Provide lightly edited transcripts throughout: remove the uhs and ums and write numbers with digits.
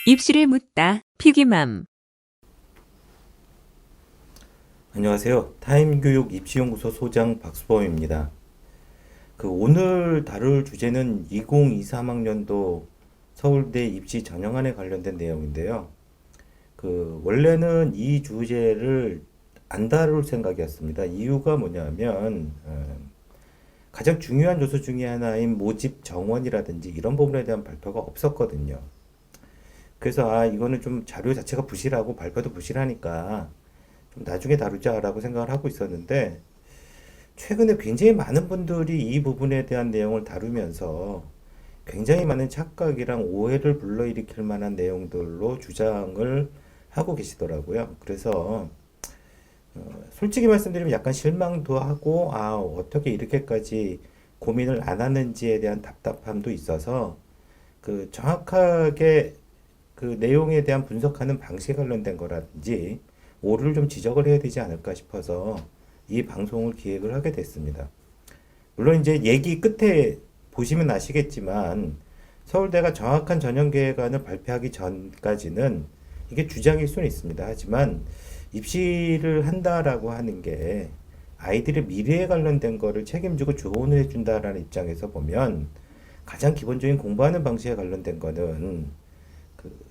입시를 묻다 피기맘. 안녕하세요. 타임교육 입시연구소 소장 박수범입니다. 오늘 다룰 주제는 2023학년도 서울대 입시 전형안에 관련된 내용인데요. 원래는 이 주제를 안 다룰 생각이었습니다. 이유가 뭐냐면, 가장 중요한 요소 중에 하나인 모집 정원이라든지 이런 부분에 대한 발표가 없었거든요. 그래서 이거는 좀 자료 자체가 부실하고 발표도 부실하니까 좀 나중에 다루자라고 생각을 하고 있었는데, 최근에 굉장히 많은 분들이 이 부분에 대한 내용을 다루면서 굉장히 많은 착각이랑 오해를 불러일으킬 만한 내용들로 주장을 하고 계시더라고요. 그래서 솔직히 말씀드리면 약간 실망도 하고 어떻게 이렇게까지 고민을 안 하는지에 대한 답답함도 있어서 정확하게 내용에 대한 분석하는 방식에 관련된 거라든지 오류를 좀 지적을 해야 되지 않을까 싶어서 이 방송을 기획을 하게 됐습니다. 물론 이제 얘기 끝에 보시면 아시겠지만 서울대가 정확한 전형계획안을 발표하기 전까지는 이게 주장일 수는 있습니다. 하지만 입시를 한다라고 하는 게 아이들의 미래에 관련된 거를 책임지고 조언을 해준다라는 입장에서 보면 가장 기본적인 공부하는 방식에 관련된 거는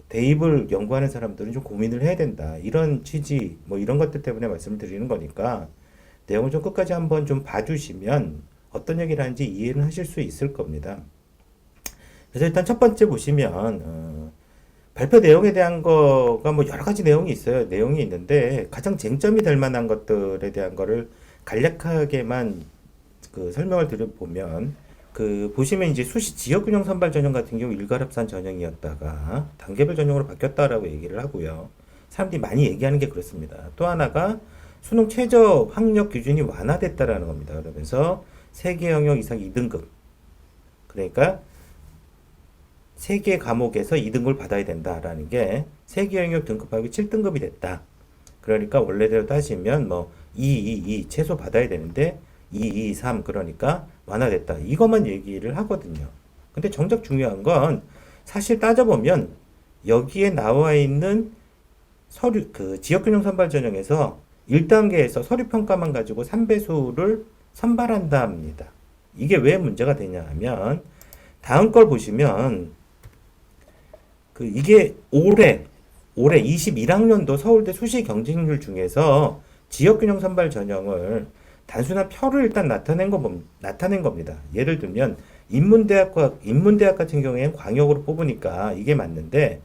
대입을 연구하는 사람들은 좀 고민을 해야 된다. 이런 취지, 이런 것들 때문에 말씀을 드리는 거니까 내용을 좀 끝까지 한번 좀 봐주시면 어떤 얘기를 하는지 이해는 하실 수 있을 겁니다. 그래서 일단 첫 번째 보시면, 발표 내용에 대한 거가 여러 가지 내용이 있어요. 내용이 있는데 가장 쟁점이 될 만한 것들에 대한 거를 간략하게만 설명을 드려보면, 보시면 이제 수시 지역균형 선발 전형 같은 경우 일괄합산 전형이었다가 단계별 전형으로 바뀌었다라고 얘기를 하고요. 사람들이 많이 얘기하는 게 그렇습니다. 또 하나가 수능 최저 학력 기준이 완화됐다라는 겁니다. 그러면서 3개 영역 이상 2등급. 그러니까 3개 과목에서 2등급을 받아야 된다라는 게 3개 영역 등급하고 7등급이 됐다. 그러니까 원래대로 따지면 2 최소 받아야 되는데 2, 3 그러니까 완화됐다. 이것만 얘기를 하거든요. 근데 정작 중요한 건 사실 따져보면 여기에 나와 있는 서류, 지역균형 선발 전형에서 1단계에서 서류 평가만 가지고 3배수를 선발한다 합니다. 이게 왜 문제가 되냐 하면 다음 걸 보시면 이게 올해 21학년도 서울대 수시 경쟁률 중에서 지역균형 선발 전형을 단순한 표를 일단 나타낸 겁니다. 예를 들면 인문대학 같은 경우에는 광역으로 뽑으니까 이게 맞는데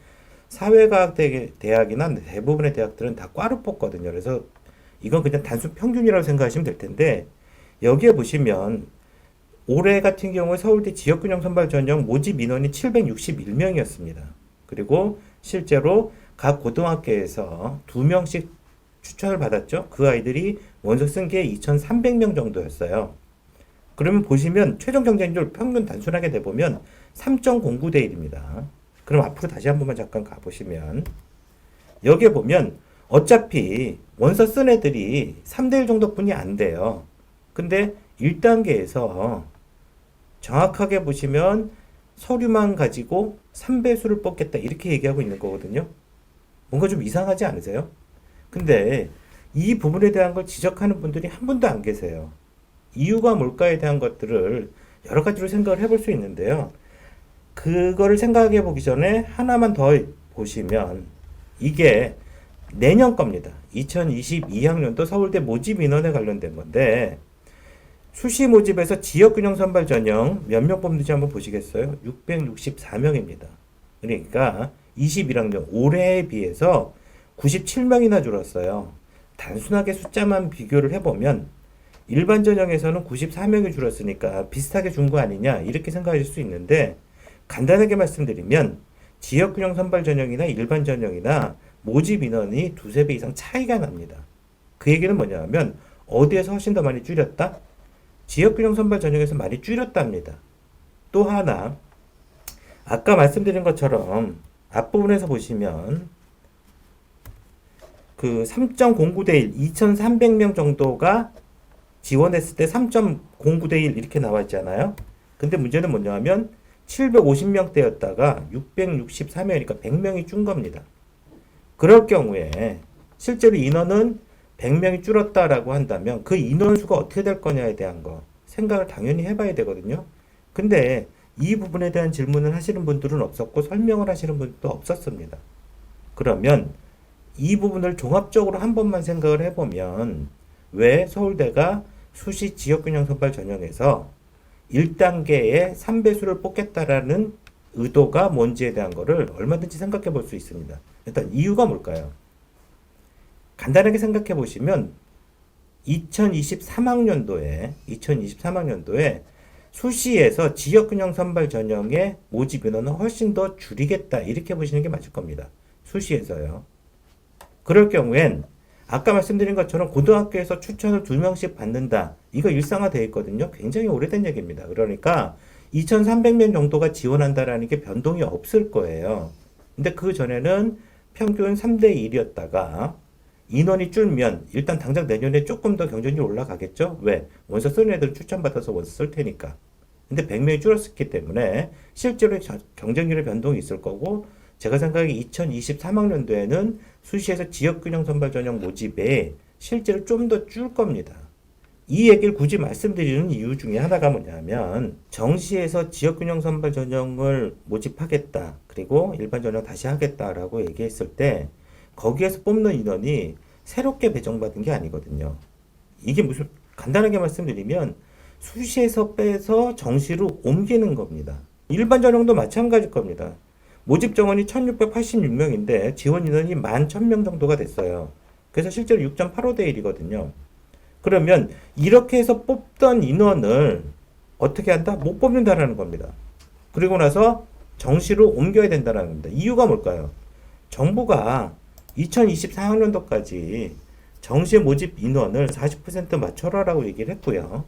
사회과학 대학이나 대부분의 대학들은 다 과로 뽑거든요. 그래서 이건 그냥 단순 평균이라고 생각하시면 될 텐데 여기에 보시면 올해 같은 경우에 서울대 지역균형 선발 전형 모집 인원이 761명이었습니다. 그리고 실제로 각 고등학교에서 2명씩 추천을 받았죠. 그 아이들이 원서 쓴 게 2,300명 정도였어요. 그러면 보시면 최종 경쟁률 평균 단순하게 내보면 3.09대 1입니다. 그럼 앞으로 다시 한 번만 잠깐 가보시면 여기에 보면 어차피 원서 쓴 애들이 3대 1 정도뿐이 안 돼요. 근데 1단계에서 정확하게 보시면 서류만 가지고 3배수를 뽑겠다 이렇게 얘기하고 있는 거거든요. 뭔가 좀 이상하지 않으세요? 근데 이 부분에 대한 걸 지적하는 분들이 한 분도 안 계세요. 이유가 뭘까에 대한 것들을 여러 가지로 생각을 해볼 수 있는데요. 그거를 생각해 보기 전에 하나만 더 보시면 이게 내년 겁니다. 2022학년도 서울대 모집 인원에 관련된 건데 수시 모집에서 지역균형 선발 전형 몇 명 뽑는지 한번 보시겠어요? 664명입니다. 그러니까 21학년 올해에 비해서 97명이나 줄었어요. 단순하게 숫자만 비교를 해보면 일반 전형에서는 94명이 줄었으니까 비슷하게 준 거 아니냐 이렇게 생각하실 수 있는데 간단하게 말씀드리면 지역균형 선발 전형이나 일반 전형이나 모집 인원이 2~3배 이상 차이가 납니다. 그 얘기는 뭐냐면 어디에서 훨씬 더 많이 줄였다? 지역균형 선발 전형에서 많이 줄였답니다. 또 하나 아까 말씀드린 것처럼 앞부분에서 보시면 3.09대 1, 2,300명 정도가 지원했을 때 3.09대 1 이렇게 나와 있잖아요. 근데 문제는 뭐냐면 750명대였다가 664명이니까 100명이 준 겁니다. 그럴 경우에 실제로 인원은 100명이 줄었다라고 한다면 그 인원수가 어떻게 될 거냐에 대한 거 생각을 당연히 해봐야 되거든요. 근데 이 부분에 대한 질문을 하시는 분들은 없었고 설명을 하시는 분들도 없었습니다. 그러면 이 부분을 종합적으로 한 번만 생각을 해보면 왜 서울대가 수시 지역균형 선발 전형에서 1단계의 3배수를 뽑겠다라는 의도가 뭔지에 대한 거를 얼마든지 생각해 볼 수 있습니다. 일단 이유가 뭘까요? 간단하게 생각해 보시면 2023학년도에 수시에서 지역균형 선발 전형의 모집 인원은 훨씬 더 줄이겠다 이렇게 보시는 게 맞을 겁니다. 수시에서요. 그럴 경우엔 아까 말씀드린 것처럼 고등학교에서 추천을 2명씩 받는다. 이거 일상화되어 있거든요. 굉장히 오래된 얘기입니다. 그러니까 2,300명 정도가 지원한다라는 게 변동이 없을 거예요. 근데 그 전에는 평균 3대 1이었다가 인원이 줄면 일단 당장 내년에 조금 더 경쟁률이 올라가겠죠? 왜? 원서 쓰는 애들 추천받아서 원서 쓸 테니까. 근데 100명이 줄었기 때문에 실제로 경쟁률의 변동이 있을 거고 제가 생각하기에 2023학년도에는 수시에서 지역균형 선발 전형 모집에 실제로 좀 더 줄 겁니다. 이 얘기를 굳이 말씀드리는 이유 중에 하나가 뭐냐면 정시에서 지역균형 선발 전형을 모집하겠다. 그리고 일반 전형 다시 하겠다라고 얘기했을 때 거기에서 뽑는 인원이 새롭게 배정받은 게 아니거든요. 이게 무슨 간단하게 말씀드리면 수시에서 빼서 정시로 옮기는 겁니다. 일반 전형도 마찬가지일 겁니다. 모집 정원이 1686명인데 지원 인원이 11,000명 정도가 됐어요. 그래서 실제로 6.85대 1이거든요. 그러면 이렇게 해서 뽑던 인원을 어떻게 한다? 못 뽑는다라는 겁니다. 그리고 나서 정시로 옮겨야 된다는 겁니다. 이유가 뭘까요? 정부가 2024학년도까지 정시 모집 인원을 40% 맞춰라라고 얘기를 했고요.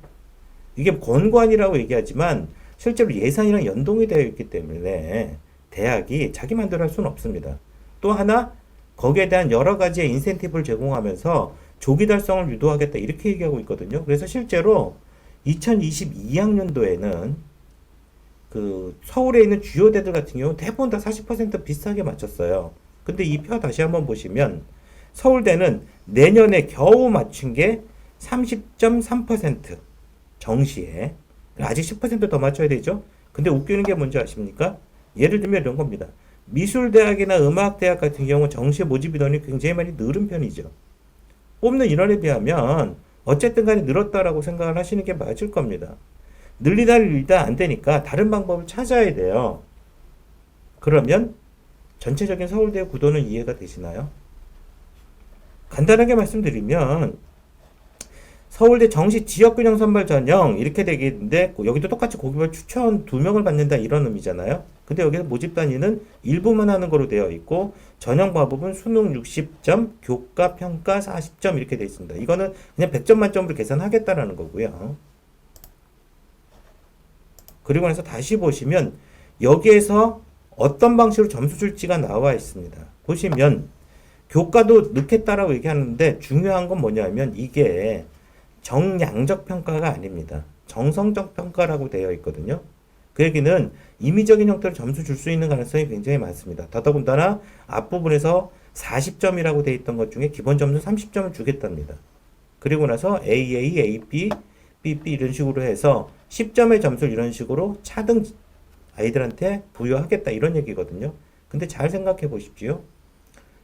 이게 권고안이라고 얘기하지만 실제로 예산이랑 연동이 되어 있기 때문에 대학이 자기 마음대로 할 수는 없습니다. 또 하나 거기에 대한 여러 가지의 인센티브를 제공하면서 조기 달성을 유도하겠다 이렇게 얘기하고 있거든요. 그래서 실제로 2022학년도에는 그 서울에 있는 주요 대들 같은 경우 대부분 다 40% 비슷하게 맞췄어요. 근데 이 표 다시 한번 보시면 서울대는 내년에 겨우 맞춘 게 30.3% 정시에 아직 10% 더 맞춰야 되죠. 근데 웃기는 게 뭔지 아십니까? 예를 들면 이런 겁니다. 미술대학이나 음악대학 같은 경우 정시 모집 인원이 굉장히 많이 늘은 편이죠. 뽑는 인원에 비하면 어쨌든 간에 늘었다라고 생각을 하시는 게 맞을 겁니다. 늘리다 안 되니까 다른 방법을 찾아야 돼요. 그러면 전체적인 서울대 구도는 이해가 되시나요? 간단하게 말씀드리면 서울대 정시 지역균형 선발 전형 이렇게 되겠는데 여기도 똑같이 고교별 추천 2명을 받는다 이런 의미잖아요. 근데 여기서 모집 단위는 일부만 하는 거로 되어 있고 전형 과목은 수능 60점, 교과 평가 40점 이렇게 되어 있습니다. 이거는 그냥 100점 만점으로 계산하겠다라는 거고요. 그리고 나서 다시 보시면 여기에서 어떤 방식으로 점수 줄지가 나와 있습니다. 보시면 교과도 넣겠다라고 얘기하는데 중요한 건 뭐냐면 이게 정량적 평가가 아닙니다. 정성적 평가라고 되어 있거든요. 그 얘기는 임의적인 형태로 점수 줄 수 있는 가능성이 굉장히 많습니다. 더더군다나 앞부분에서 40점이라고 되어 있던 것 중에 기본 점수 30점을 주겠답니다. 그리고 나서 AA, AB, BB 이런 식으로 해서 10점의 점수를 이런 식으로 차등 아이들한테 부여하겠다 이런 얘기거든요. 근데 잘 생각해 보십시오.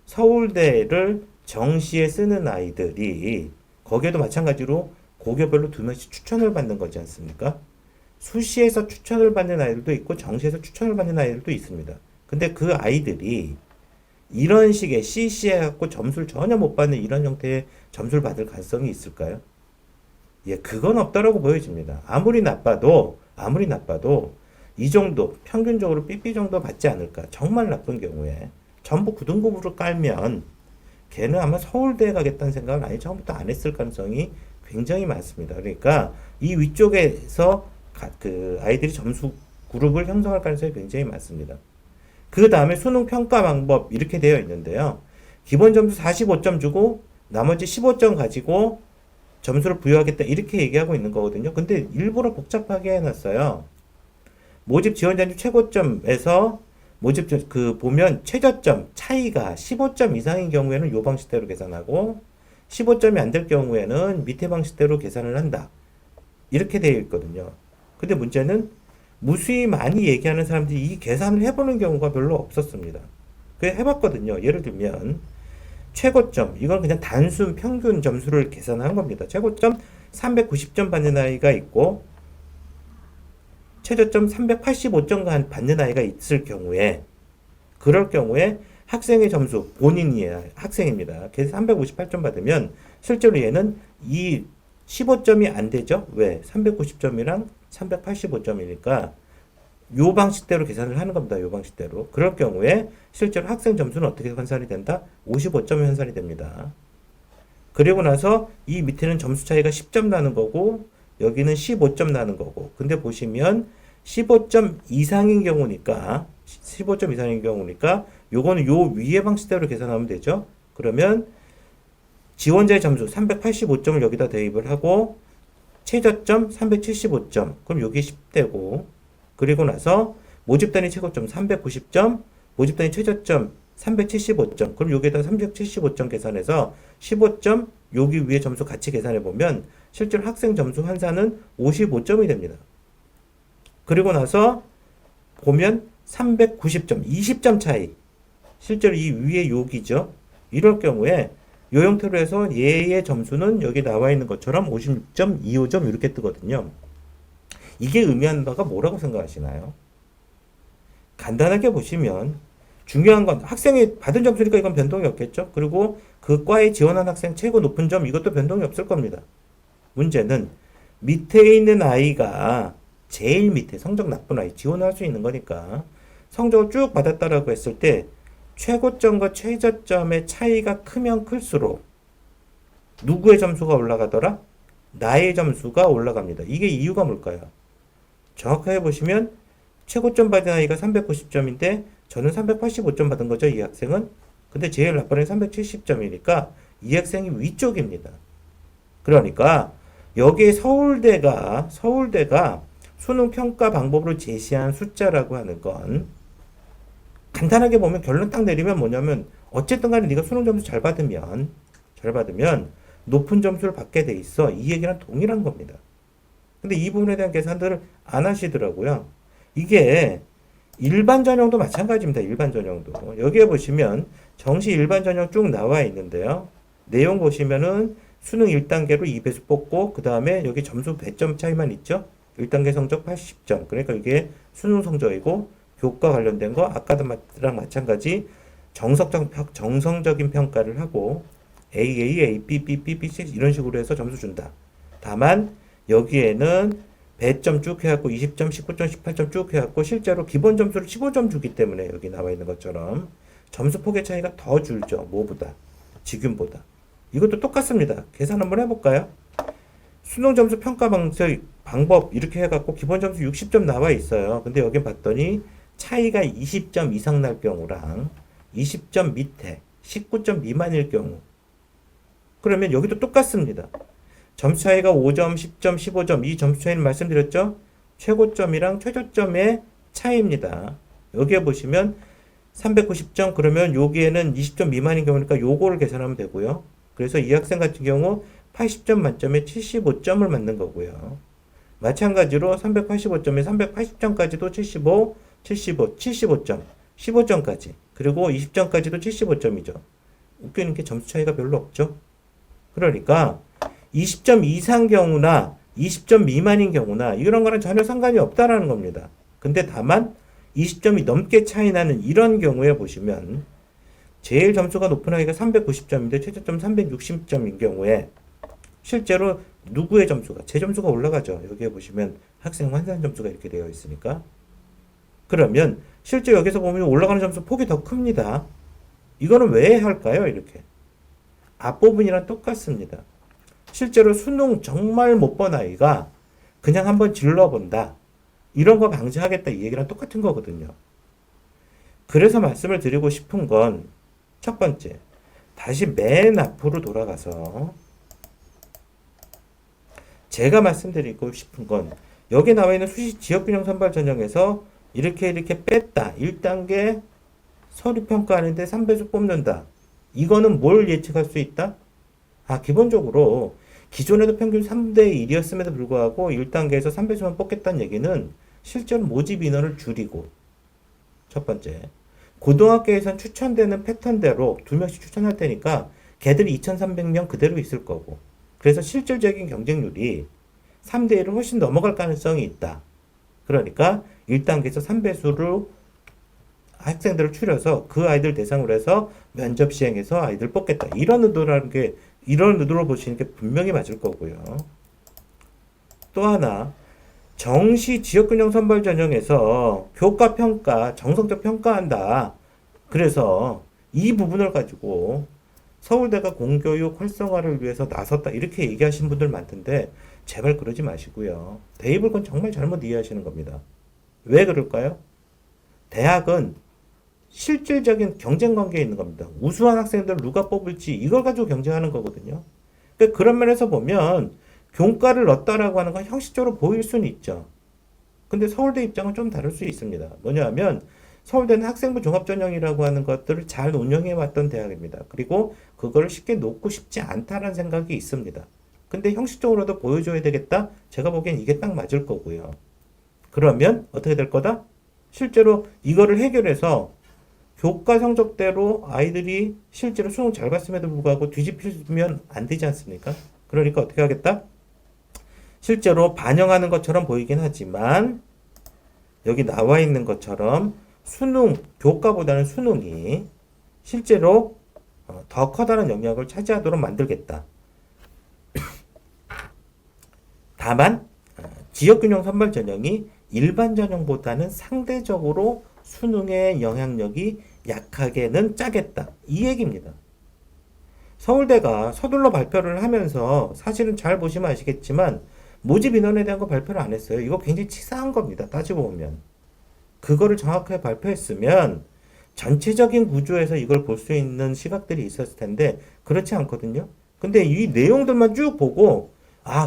서울대를 정시에 쓰는 아이들이 거기에도 마찬가지로 고교별로 2명씩 추천을 받는 거지 않습니까? 수시에서 추천을 받는 아이들도 있고 정시에서 추천을 받는 아이들도 있습니다. 근데 그 아이들이 이런 식의 CC 해갖고 점수를 전혀 못 받는 이런 형태의 점수를 받을 가능성이 있을까요? 예, 그건 없다라고 보여집니다. 아무리 나빠도 이 정도 평균적으로 삐삐 정도 받지 않을까. 정말 나쁜 경우에 전부 9등급으로 깔면 걔는 아마 서울대에 가겠다는 생각을 아예 처음부터 안 했을 가능성이 굉장히 많습니다. 그러니까 이 위쪽에서 그 아이들이 점수 그룹을 형성할 가능성이 굉장히 많습니다. 그 다음에 수능 평가 방법 이렇게 되어 있는데요. 기본 점수 45점 주고 나머지 15점 가지고 점수를 부여하겠다 이렇게 얘기하고 있는 거거든요. 근데 일부러 복잡하게 해놨어요. 모집 지원 잔류 최고점에서 보면 최저점 차이가 15점 이상인 경우에는 요 방식대로 계산하고 15점이 안 될 경우에는 밑에 방식대로 계산을 한다. 이렇게 되어 있거든요. 근데 문제는 무수히 많이 얘기하는 사람들이 이 계산을 해보는 경우가 별로 없었습니다. 그래 해봤거든요. 예를 들면 최고점, 이건 그냥 단순 평균 점수를 계산한 겁니다. 최고점 390점 받는 아이가 있고 최저점 385점 받는 아이가 있을 경우에, 그럴 경우에 학생의 점수, 본인이 학생입니다. 걔 358점 받으면 실제로 얘는 이 15점이 안 되죠? 왜? 390점이랑 385점이니까 요 방식대로 계산을 하는 겁니다. 요 방식대로. 그럴 경우에 실제로 학생 점수는 어떻게 환산이 된다? 55점이 환산이 됩니다. 그리고 나서 이 밑에는 점수 차이가 10점 나는 거고 여기는 15점 나는 거고. 근데 보시면 15점 이상인 경우니까 요거는 요 위의 방식대로 계산하면 되죠. 그러면 지원자의 점수 385점을 여기다 대입을 하고 최저점 375점. 그럼 여기 10대고, 그리고 나서 모집 단위 최고점 390점, 모집 단위 최저점 375점. 그럼 여기에다 375점 계산해서 15점 여기 위에 점수 같이 계산해 보면 실제로 학생 점수 환산은 55점이 됩니다. 그리고 나서 보면 390점, 20점 차이. 실제로 이 위에 여기죠. 이럴 경우에 요 형태로 해서 얘의 점수는 여기 나와 있는 것처럼 56.25점 이렇게 뜨거든요. 이게 의미하는 바가 뭐라고 생각하시나요? 간단하게 보시면 중요한 건 학생이 받은 점수니까 이건 변동이 없겠죠. 그리고 그 과에 지원한 학생 최고 높은 점, 이것도 변동이 없을 겁니다. 문제는 밑에 있는 아이가 제일 밑에 성적 나쁜 아이 지원할 수 있는 거니까 성적을 쭉 받았다라고 했을 때 최고점과 최저점의 차이가 크면 클수록 누구의 점수가 올라가더라? 나의 점수가 올라갑니다. 이게 이유가 뭘까요? 정확하게 보시면 최고점 받은 아이가 390점인데 저는 385점 받은 거죠, 이 학생은. 근데 제일 나쁜 아이는 370점이니까 이 학생이 위쪽입니다. 그러니까 여기에 서울대가 수능 평가 방법으로 제시한 숫자라고 하는 건 간단하게 보면 결론 딱 내리면 뭐냐면 어쨌든 간에 네가 수능 점수 잘 받으면 높은 점수를 받게 돼 있어. 이 얘기랑 동일한 겁니다. 근데 이 부분에 대한 계산들을 안 하시더라고요. 이게 일반 전형도 마찬가지입니다. 일반 전형도. 여기에 보시면 정시 일반 전형 쭉 나와 있는데요. 내용 보시면은 수능 1단계로 2배수 뽑고 그 다음에 여기 점수 100점 차이만 있죠. 1단계 성적 80점. 그러니까 이게 수능 성적이고 교과 관련된 거 아까랑 마찬가지 정성적인 평가를 하고 A, B, B, C 이런 식으로 해서 점수 준다. 다만 여기에는 100점 쭉 해갖고 20점, 19점, 18점 쭉 해갖고 실제로 기본 점수를 15점 주기 때문에 여기 나와 있는 것처럼 점수 폭의 차이가 더 줄죠. 뭐보다? 직윤보다. 이것도 똑같습니다. 계산 한번 해볼까요? 수능 점수 평가 방법 이렇게 해갖고 기본 점수 60점 나와 있어요. 근데 여기 봤더니 차이가 20점 이상 날 경우랑 20점 밑에 19점 미만일 경우, 그러면 여기도 똑같습니다. 점수 차이가 5점, 10점, 15점, 이 점수 차이는 말씀드렸죠? 최고점이랑 최저점의 차이입니다. 여기에 보시면 390점, 그러면 여기에는 20점 미만인 경우니까 요거를 계산하면 되고요. 그래서 이 학생 같은 경우 80점 만점에 75점을 맞는 거고요. 마찬가지로 385점에 380점까지도 75, 75점, 15점까지, 그리고 20점까지도 75점이죠. 웃기는 게 점수 차이가 별로 없죠. 그러니까 20점 이상 경우나 20점 미만인 경우나 이런 거랑 전혀 상관이 없다라는 겁니다. 근데 다만 20점이 넘게 차이 나는 이런 경우에 보시면 제일 점수가 높은 아이가 390점인데 최저점 360점인 경우에 실제로 누구의 점수가, 제 점수가 올라가죠. 여기에 보시면 학생 환산 점수가 이렇게 되어 있으니까. 그러면 실제 여기서 보면 올라가는 점수 폭이 더 큽니다. 이거는 왜 할까요? 이렇게. 앞부분이랑 똑같습니다. 실제로 수능 정말 못 본 아이가 그냥 한번 질러본다. 이런 거 방지하겠다. 이 얘기랑 똑같은 거거든요. 그래서 말씀을 드리고 싶은 건 첫 번째, 다시 맨 앞으로 돌아가서 제가 말씀드리고 싶은 건 여기 나와 있는 수시 지역균형 선발 전형에서 이렇게 뺐다. 1단계 서류 평가하는데 3배수 뽑는다. 이거는 뭘 예측할 수 있다? 기본적으로 기존에도 평균 3대 1이었음에도 불구하고 1단계에서 3배수만 뽑겠다는 얘기는 실제로 모집 인원을 줄이고, 첫 번째, 고등학교에선 추천되는 패턴대로 2명씩 추천할 테니까 걔들이 2,300명 그대로 있을 거고, 그래서 실질적인 경쟁률이 3대 1을 훨씬 넘어갈 가능성이 있다. 그러니까 1단계에서 3배수로 학생들을 추려서 그 아이들 대상으로 해서 면접 시행해서 아이들 뽑겠다. 이런 의도로 보시는 게 분명히 맞을 거고요. 또 하나, 정시 지역균형 선발 전형에서 교과 평가, 정성적 평가한다. 그래서 이 부분을 가지고 서울대가 공교육 활성화를 위해서 나섰다. 이렇게 얘기하신 분들 많던데 제발 그러지 마시고요. 대입을 그건 정말 잘못 이해하시는 겁니다. 왜 그럴까요? 대학은 실질적인 경쟁 관계에 있는 겁니다. 우수한 학생들 누가 뽑을지 이걸 가지고 경쟁하는 거거든요. 그러니까 그런 면에서 보면 교과를 넣었다라고 하는 건 형식적으로 보일 수는 있죠. 근데 서울대 입장은 좀 다를 수 있습니다. 뭐냐 하면 서울대는 학생부 종합전형이라고 하는 것들을 잘 운영해 왔던 대학입니다. 그리고 그거를 쉽게 놓고 싶지 않다라는 생각이 있습니다. 근데 형식적으로도 보여줘야 되겠다? 제가 보기엔 이게 딱 맞을 거고요. 그러면 어떻게 될 거다? 실제로 이거를 해결해서 교과 성적대로 아이들이 실제로 수능 잘 봤음에도 불구하고 뒤집히면 안 되지 않습니까? 그러니까 어떻게 하겠다? 실제로 반영하는 것처럼 보이긴 하지만 여기 나와 있는 것처럼 수능, 교과보다는 수능이 실제로 더 커다란 영역을 차지하도록 만들겠다. 다만 지역균형 선발 전형이 일반 전형보다는 상대적으로 수능의 영향력이 약하게는 짜겠다. 이 얘기입니다. 서울대가 서둘러 발표를 하면서 사실은 잘 보시면 아시겠지만 모집 인원에 대한 거 발표를 안 했어요. 이거 굉장히 치사한 겁니다. 따지고 보면. 그거를 정확하게 발표했으면 전체적인 구조에서 이걸 볼 수 있는 시각들이 있었을 텐데 그렇지 않거든요. 근데 이 내용들만 쭉 보고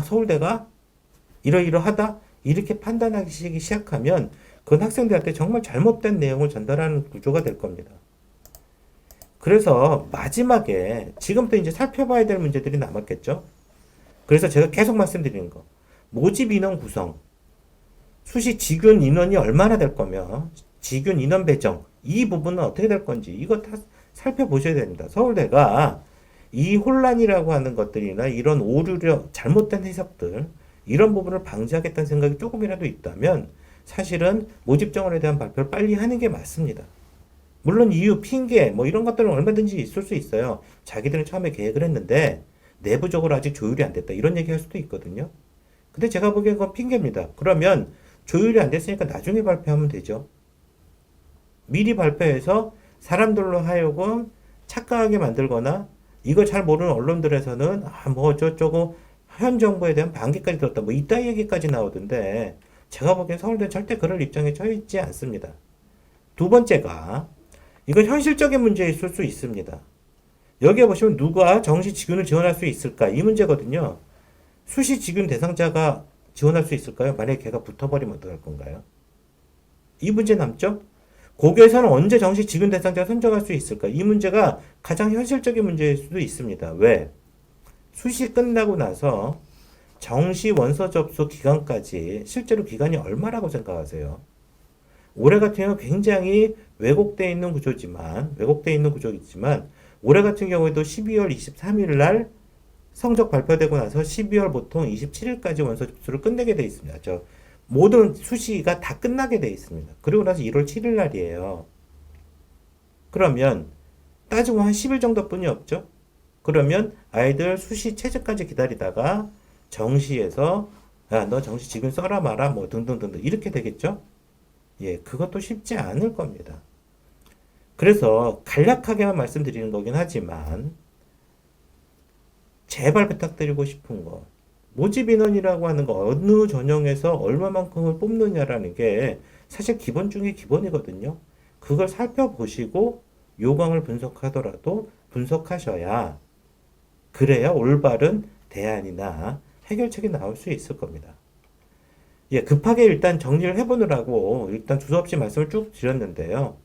서울대가 이러이러하다 이렇게 판단하기 시작하면 그건 학생들한테 정말 잘못된 내용을 전달하는 구조가 될 겁니다. 그래서 마지막에 지금부터 이제 살펴봐야 될 문제들이 남았겠죠. 그래서 제가 계속 말씀드리는 거 모집 인원 구성 수시 지균 인원이 얼마나 될 거며 지균 인원 배정 이 부분은 어떻게 될 건지 이거 다 살펴보셔야 됩니다. 서울대가 이 혼란이라고 하는 것들이나 이런 오류력 잘못된 해석들 이런 부분을 방지하겠다는 생각이 조금이라도 있다면 사실은 모집 정원에 대한 발표를 빨리 하는 게 맞습니다. 물론 이유, 핑계 뭐 이런 것들은 얼마든지 있을 수 있어요. 자기들은 처음에 계획을 했는데 내부적으로 아직 조율이 안 됐다 이런 얘기 할 수도 있거든요. 근데 제가 보기엔 그건 핑계입니다. 그러면 조율이 안 됐으니까 나중에 발표하면 되죠. 미리 발표해서 사람들로 하여금 착각하게 만들거나 이거 잘 모르는 언론들에서는 뭐 어쩌고 현 정부에 대한 반기까지 들었다 뭐 이따 얘기까지 나오던데 제가 보기엔 서울대는 절대 그럴 입장에 처해 있지 않습니다. 두 번째가 이건 현실적인 문제일 수 있습니다. 여기에 보시면 누가 정시 지균을 지원할 수 있을까 이 문제거든요. 수시 지균 대상자가 지원할 수 있을까요? 만약에 걔가 붙어버리면 어떡할 건가요? 이 문제 남죠? 고교에서는 언제 정시 지균 대상자를 선정할 수 있을까? 이 문제가 가장 현실적인 문제일 수도 있습니다. 왜? 수시 끝나고 나서 정시 원서 접수 기간까지 실제로 기간이 얼마라고 생각하세요? 올해 같은 경우 굉장히 왜곡되어 있는 구조지만 올해 같은 경우에도 12월 23일 날 성적 발표되고 나서 12월 보통 27일까지 원서 접수를 끝내게 되어 있습니다. 모든 수시가 다 끝나게 되어 있습니다. 그리고 나서 1월 7일 날이에요. 그러면 따지고 한 10일 정도뿐이 없죠. 그러면 아이들 수시 최저까지 기다리다가 정시에서 야, 너 정시 지금 써라 마라 뭐 등등등등 이렇게 되겠죠. 예, 그것도 쉽지 않을 겁니다. 그래서 간략하게만 말씀드리는 거긴 하지만 제발 부탁드리고 싶은 거 모집 인원이라고 하는 거 어느 전형에서 얼마만큼을 뽑느냐라는 게 사실 기본 중에 기본이거든요. 그걸 살펴보시고 요강을 분석하더라도 분석하셔야 그래야 올바른 대안이나 해결책이 나올 수 있을 겁니다. 예, 급하게 일단 정리를 해보느라고 일단 두서없이 말씀을 쭉 드렸는데요.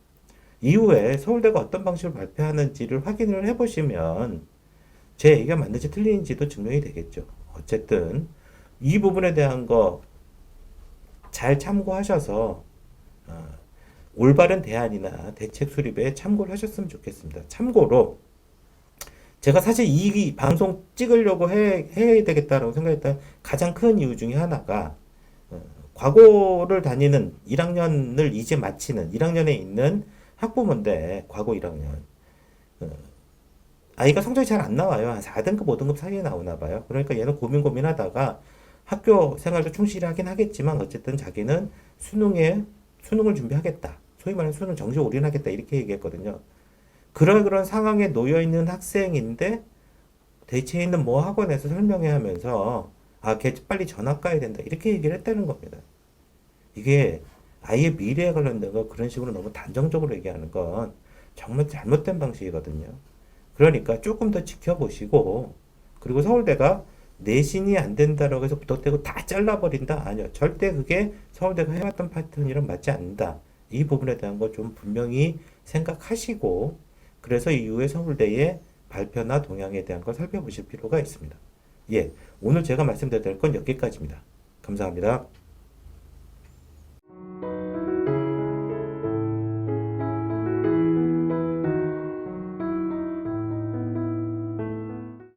이후에 서울대가 어떤 방식으로 발표하는지를 확인을 해보시면 제 얘기가 맞는지 틀린지도 증명이 되겠죠. 어쨌든 이 부분에 대한 거 잘 참고하셔서 올바른 대안이나 대책 수립에 참고를 하셨으면 좋겠습니다. 참고로 제가 사실 이 방송 찍으려고 해야 되겠다라고 생각했던 가장 큰 이유 중에 하나가 과고를 다니는 1학년을 이제 마치는 1학년에 있는 학부모인데 과고 1학년 아이가 성적이 잘 안 나와요. 한 4등급, 5등급 사이에 나오나 봐요. 그러니까 얘는 고민하다가 학교 생활도 충실히 하긴 하겠지만 어쨌든 자기는 수능을 준비하겠다. 소위 말하는 수능 정시 올인하겠다. 이렇게 얘기했거든요. 그런 상황에 놓여 있는 학생인데 대체에 있는 모 학원에서 설명회 하면서 걔 빨리 전학 가야 된다. 이렇게 얘기를 했다는 겁니다. 이게 아이의 미래에 관련된 거 그런 식으로 너무 단정적으로 얘기하는 건 정말 잘못된 방식이거든요. 그러니까 조금 더 지켜보시고 그리고 서울대가 내신이 안 된다라고 해서 부탁되고 다 잘라버린다? 아니요. 절대 그게 서울대가 해왔던 패턴이랑 맞지 않는다. 이 부분에 대한 거 좀 분명히 생각하시고 그래서 이후에 서울대의 발표나 동향에 대한 걸 살펴보실 필요가 있습니다. 예, 오늘 제가 말씀드릴 건 여기까지입니다. 감사합니다.